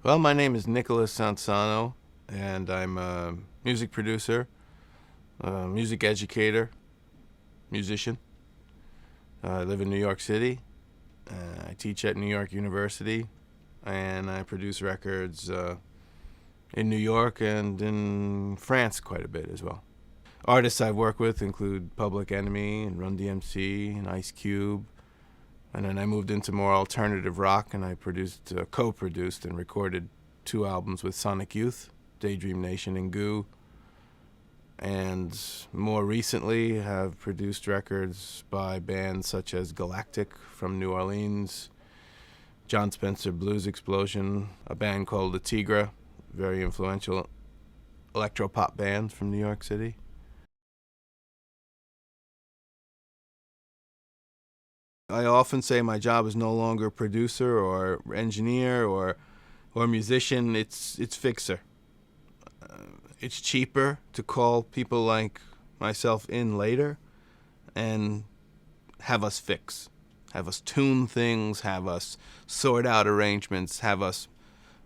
Well, my name is Nicholas Sansano, and I'm a music producer, a music educator, musician. I live in New York City. I teach at New York University, and I produce records in New York and in France quite a bit as well. Artists I've worked with include Public Enemy and Run DMC and Ice Cube. And then I moved into more alternative rock, and I co-produced and recorded 2 albums with Sonic Youth, Daydream Nation and Goo. And more recently have produced records by bands such as Galactic from New Orleans, John Spencer Blues Explosion, a band called the Tigra, very influential electro-pop band from New York City. I often say my job is no longer producer or engineer or musician. It's fixer. It's cheaper to call people like myself in later and have us fix, have us tune things, have us sort out arrangements, have us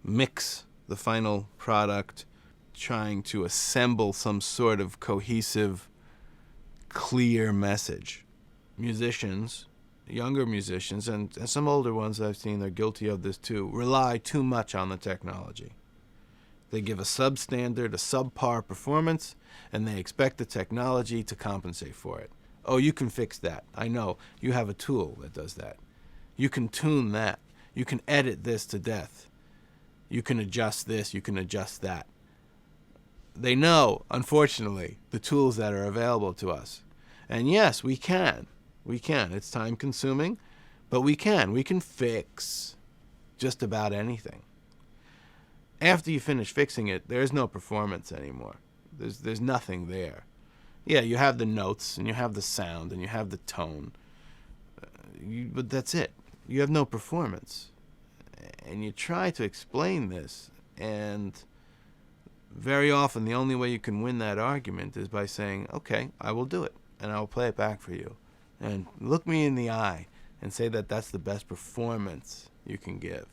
mix the final product, trying to assemble some sort of cohesive, clear message. Musicians, younger musicians, and some older ones I've seen, they're guilty of this too, rely too much on the technology. They give a substandard, a subpar performance, and they expect the technology to compensate for it. Oh, you can fix that. I know. You have a tool that does that. You can tune that. You can edit this to death. You can adjust this. You can adjust that. They know, unfortunately, the tools that are available to us. And yes, we can. We can. It's time consuming, but we can. We can fix just about anything. After you finish fixing it, there's no performance anymore. There's nothing there. Yeah, you have the notes, and you have the sound, and you have the tone, but that's it. You have no performance. And you try to explain this, and very often the only way you can win that argument is by saying, okay, I will do it, and I will play it back for you. And look me in the eye and say that that's the best performance you can give.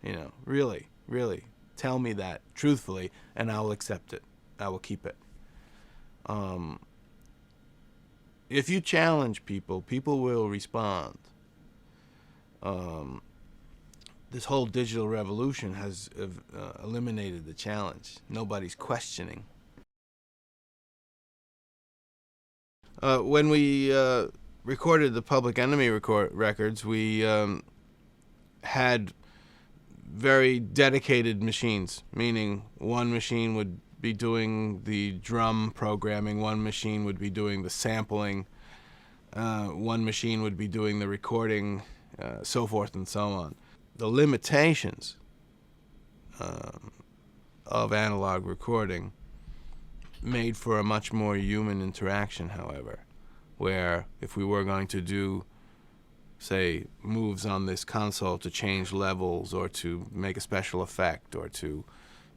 You know, really, really. Tell me that truthfully, and I will accept it. I will keep it. If you challenge people, people will respond. This whole digital revolution has eliminated the challenge. Nobody's questioning. When we recorded the Public Enemy records, we had very dedicated machines, meaning one machine would be doing the drum programming, one machine would be doing the sampling, one machine would be doing the recording, so forth and so on. The limitations of analog recording made for a much more human interaction, however, where if we were going to do, say, moves on this console to change levels or to make a special effect or to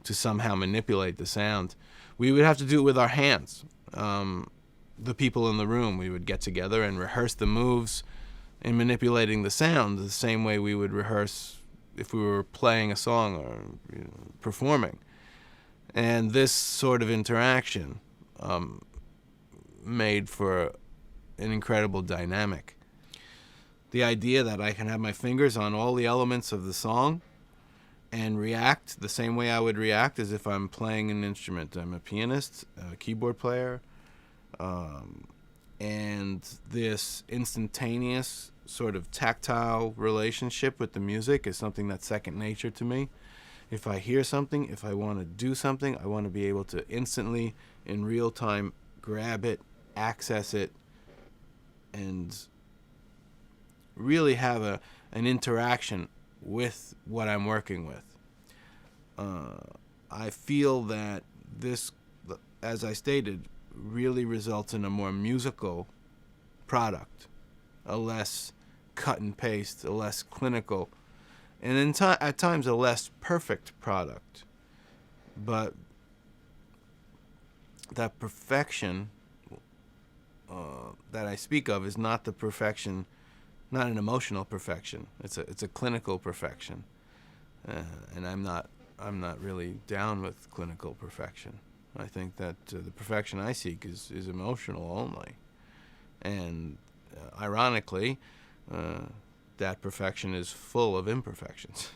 somehow manipulate the sound, we would have to do it with our hands. The people in the room, we would get together and rehearse the moves in manipulating the sound the same way we would rehearse if we were playing a song or performing. And this sort of interaction made for an incredible dynamic. The idea that I can have my fingers on all the elements of the song and react the same way I would react as if I'm playing an instrument. I'm a pianist, a keyboard player, and this instantaneous sort of tactile relationship with the music is something that's second nature to me. If I hear something, if I want to do something, I want to be able to instantly, in real time, grab it, access it, and really have an interaction with what I'm working with. I feel that this, as I stated, really results in a more musical product, a less cut and paste, a less clinical, and at times a less perfect product. But that perfection that I speak of is not the perfection, not an emotional perfection. It's a clinical perfection, and I'm not I'm not really down with clinical perfection. I think that the perfection I seek is emotional only. And ironically, that perfection is full of imperfections.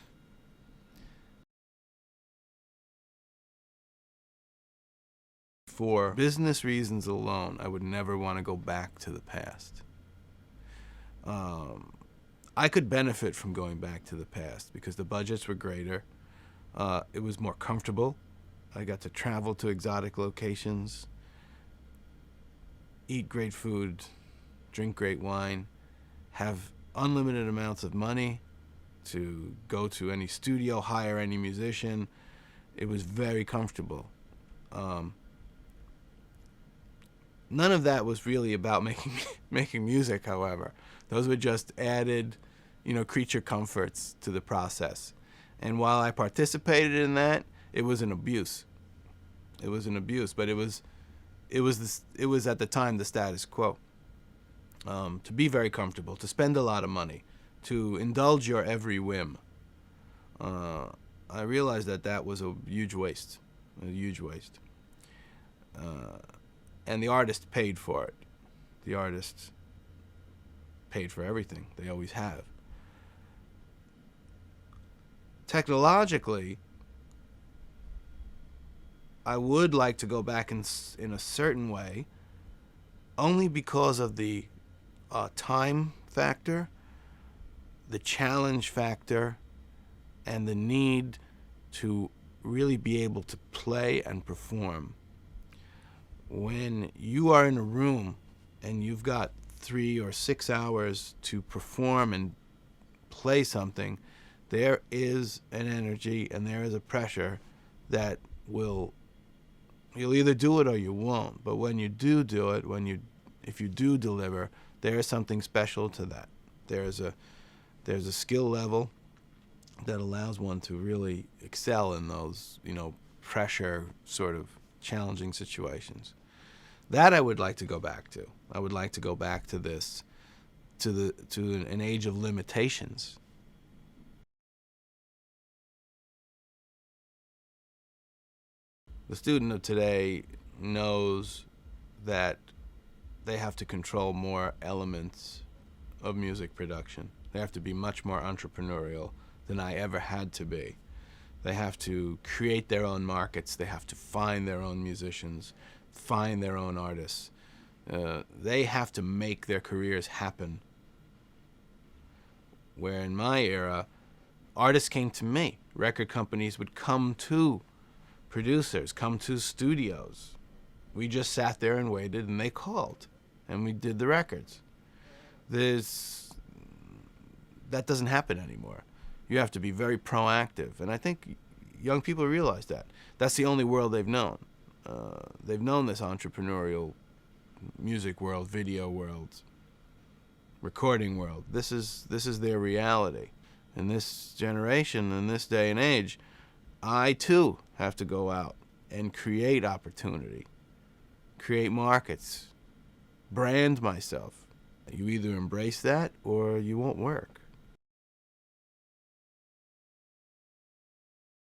For business reasons alone, I would never want to go back to the past. I could benefit from going back to the past because the budgets were greater. It was more comfortable. I got to travel to exotic locations, eat great food, drink great wine, have unlimited amounts of money to go to any studio, hire any musician. It was very comfortable. None of that was really about making music, however. Those were just added, creature comforts to the process. And while I participated in that, it was an abuse. It was an abuse, but it was at the time the status quo. To be very comfortable, to spend a lot of money, to indulge your every whim. I realized that was a huge waste. And the artist paid for it. The artist paid for everything. They always have. Technologically, I would like to go back in a certain way, only because of the time factor, the challenge factor, and the need to really be able to play and perform. When you are in a room and you've got 3 or 6 hours to perform and play something, there is an energy and there is a pressure that you'll either do it or you won't. But when you do it, if you do deliver, there is something special to that. There's a skill level that allows one to really excel in those, pressure sort of challenging situations. That I would like to go back to. I would like to go back to this, to an age of limitations. The student of today knows that they have to control more elements of music production. They have to be much more entrepreneurial than I ever had to be. They have to create their own markets. They have to find their own musicians, find their own artists. They have to make their careers happen. Where in my era, artists came to me. Record companies would come to producers, come to studios. We just sat there and waited, and they called, and we did the records. That doesn't happen anymore. You have to be very proactive, and I think young people realize that. That's the only world they've known. They've known this entrepreneurial music world, video world, recording world. This is their reality. In this generation, in this day and age, I too have to go out and create opportunity, create markets, brand myself. You either embrace that or you won't work.